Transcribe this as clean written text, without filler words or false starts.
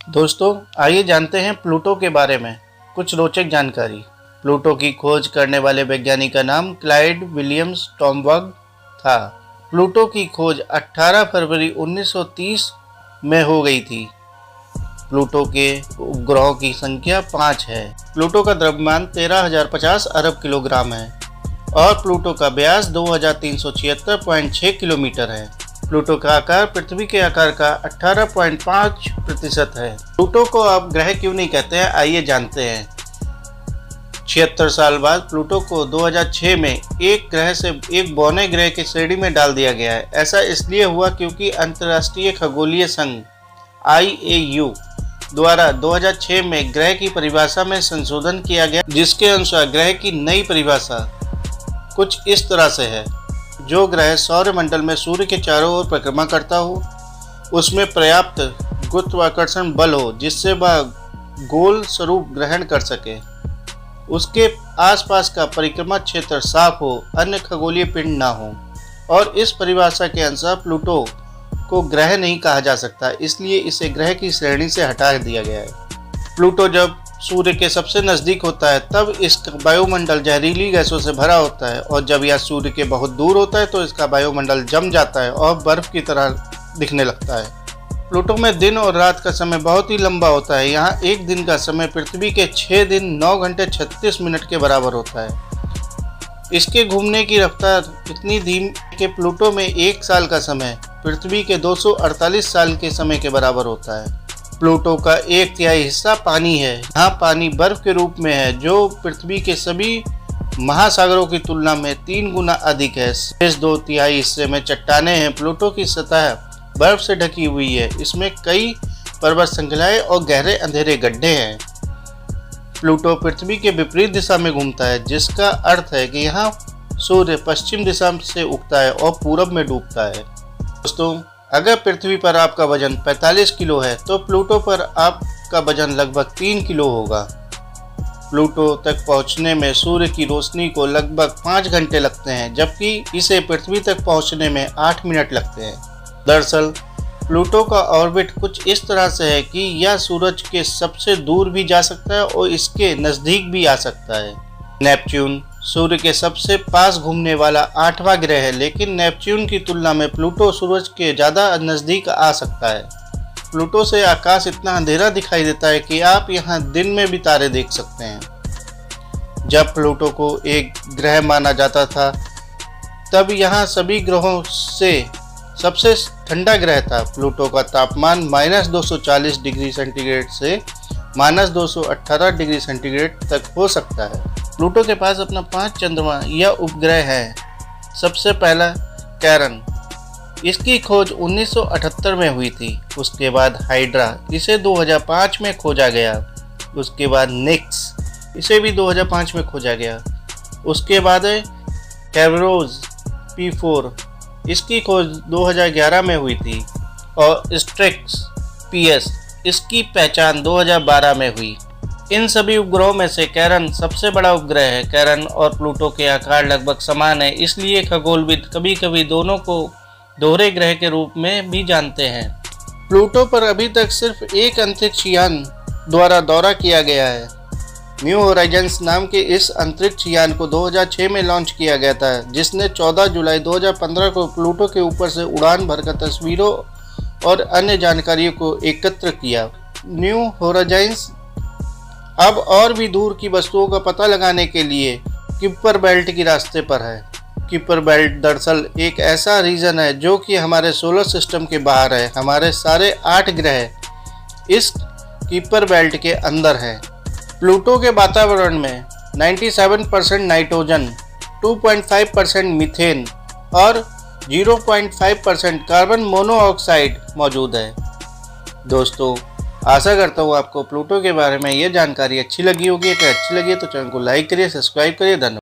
दोस्तों, आइए जानते हैं प्लूटो के बारे में कुछ रोचक जानकारी। प्लूटो की खोज करने वाले वैज्ञानिक का नाम क्लाइड विलियम्स टॉमबर्ग था। प्लूटो की खोज 18 फरवरी 1930 में हो गई थी। प्लूटो के उपग्रहों की संख्या 5 है। प्लूटो का द्रव्यमान 13,050 अरब किलोग्राम है और प्लूटो का व्यास 2376.6 किलोमीटर है। प्लूटो का आकार पृथ्वी के आकार का 18.5% है। प्लूटो को आप ग्रह क्यों नहीं कहते हैं, आइए जानते हैं। 76 साल बाद प्लूटो को 2006 में एक ग्रह से एक बौने ग्रह की श्रेणी में डाल दिया गया है। ऐसा इसलिए हुआ क्योंकि अंतर्राष्ट्रीय खगोलीय संघ IAU द्वारा 2006 में ग्रह की परिभाषा में संशोधन किया गया, जिसके अनुसार ग्रह की नई परिभाषा कुछ इस तरह से है: जो ग्रह सौरमंडल में सूर्य के चारों ओर परिक्रमा करता हो, उसमें पर्याप्त गुरुत्वाकर्षण बल हो जिससे वह गोल स्वरूप ग्रहण कर सके, उसके आसपास का परिक्रमा क्षेत्र साफ हो, अन्य खगोलीय पिंड ना हो। और इस परिभाषा के अनुसार प्लूटो को ग्रह नहीं कहा जा सकता, इसलिए इसे ग्रह की श्रेणी से हटा दिया गया है। प्लूटो जब सूर्य के सबसे नज़दीक होता है तब इसका वायुमंडल जहरीली गैसों से भरा होता है, और जब यह सूर्य के बहुत दूर होता है तो इसका वायुमंडल जम जाता है और बर्फ की तरह दिखने लगता है। प्लूटो में दिन और रात का समय बहुत ही लंबा होता है। यहाँ एक दिन का समय पृथ्वी के 6 दिन 9 घंटे 36 मिनट के बराबर होता है। इसके घूमने की रफ्तार इतनी धीमी कि प्लूटो में एक साल का समय पृथ्वी के 248 साल के समय के बराबर होता है। प्लूटो का 1/3 हिस्सा पानी है। यहाँ पानी बर्फ के रूप में है, जो पृथ्वी के सभी महासागरों की तुलना में 3 गुना अधिक है। शेष 2/3 हिस्से में चट्टानें हैं। प्लूटो की सतह बर्फ से ढकी हुई है। इसमें कई पर्वत श्रृंखलाएं और गहरे अंधेरे गड्ढे हैं। प्लूटो पृथ्वी के विपरीत दिशा में घूमता है, जिसका अर्थ है कि यहाँ सूर्य पश्चिम दिशा से उगता है और पूरब में डूबता है। दोस्तों, अगर पृथ्वी पर आपका वजन 45 किलो है तो प्लूटो पर आपका वजन लगभग 3 किलो होगा। प्लूटो तक पहुंचने में सूर्य की रोशनी को लगभग 5 घंटे लगते हैं, जबकि इसे पृथ्वी तक पहुंचने में 8 मिनट लगते हैं। दरअसल प्लूटो का ऑर्बिट कुछ इस तरह से है कि यह सूरज के सबसे दूर भी जा सकता है और इसके नज़दीक भी आ सकता है। नेपच्यून सूर्य के सबसे पास घूमने वाला 8वां ग्रह है, लेकिन नेपच्यून की तुलना में प्लूटो सूरज के ज़्यादा नज़दीक आ सकता है। प्लूटो से आकाश इतना अंधेरा दिखाई देता है कि आप यहाँ दिन में भी तारे देख सकते हैं। जब प्लूटो को एक ग्रह माना जाता था तब यहाँ सभी ग्रहों से सबसे ठंडा ग्रह था। प्लूटो का तापमान -240 डिग्री सेंटीग्रेड से -218 डिग्री सेंटीग्रेड तक हो सकता है। प्लूटो के पास अपना 5 चंद्रमा या उपग्रह है। सबसे पहला कैरन, इसकी खोज 1978 में हुई थी। उसके बाद हाइड्रा, इसे 2005 में खोजा गया। उसके बाद निक्स, इसे भी 2005 में खोजा गया। उसके बाद कैवरोज P4, इसकी खोज 2011 में हुई थी। और स्ट्रिक्स PS, इसकी पहचान 2012 में हुई। इन सभी उपग्रहों में से कैरन सबसे बड़ा उपग्रह है। कैरन और प्लूटो के आकार लगभग समान है, इसलिए खगोलविद कभी कभी दोनों को दोहरे ग्रह के रूप में भी जानते हैं। प्लूटो पर अभी तक सिर्फ एक अंतरिक्ष यान द्वारा दौरा किया गया है। न्यू होराइजन्स नाम के इस अंतरिक्ष यान को 2006 में लॉन्च किया गया था, जिसने 14 जुलाई 2015 को प्लूटो के ऊपर से उड़ान भरकर तस्वीरों और अन्य जानकारियों को एकत्र किया। न्यू होराइजन्स अब और भी दूर की वस्तुओं का पता लगाने के लिए कुइपर बेल्ट की रास्ते पर है। कुइपर बेल्ट दरअसल एक ऐसा रीजन है जो कि हमारे सोलर सिस्टम के बाहर है। हमारे सारे 8 ग्रह इस कुइपर बेल्ट के अंदर हैं। प्लूटो के वातावरण में 97% नाइट्रोजन, 2.5% मीथेन और 0.5% कार्बन मोनोऑक्साइड मौजूद है। दोस्तों, आशा करता हूँ आपको प्लूटो के बारे में ये जानकारी अच्छी लगी होगी। अगर अच्छी लगी तो चैनल को लाइक करिए, सब्सक्राइब करिए। धन्यवाद।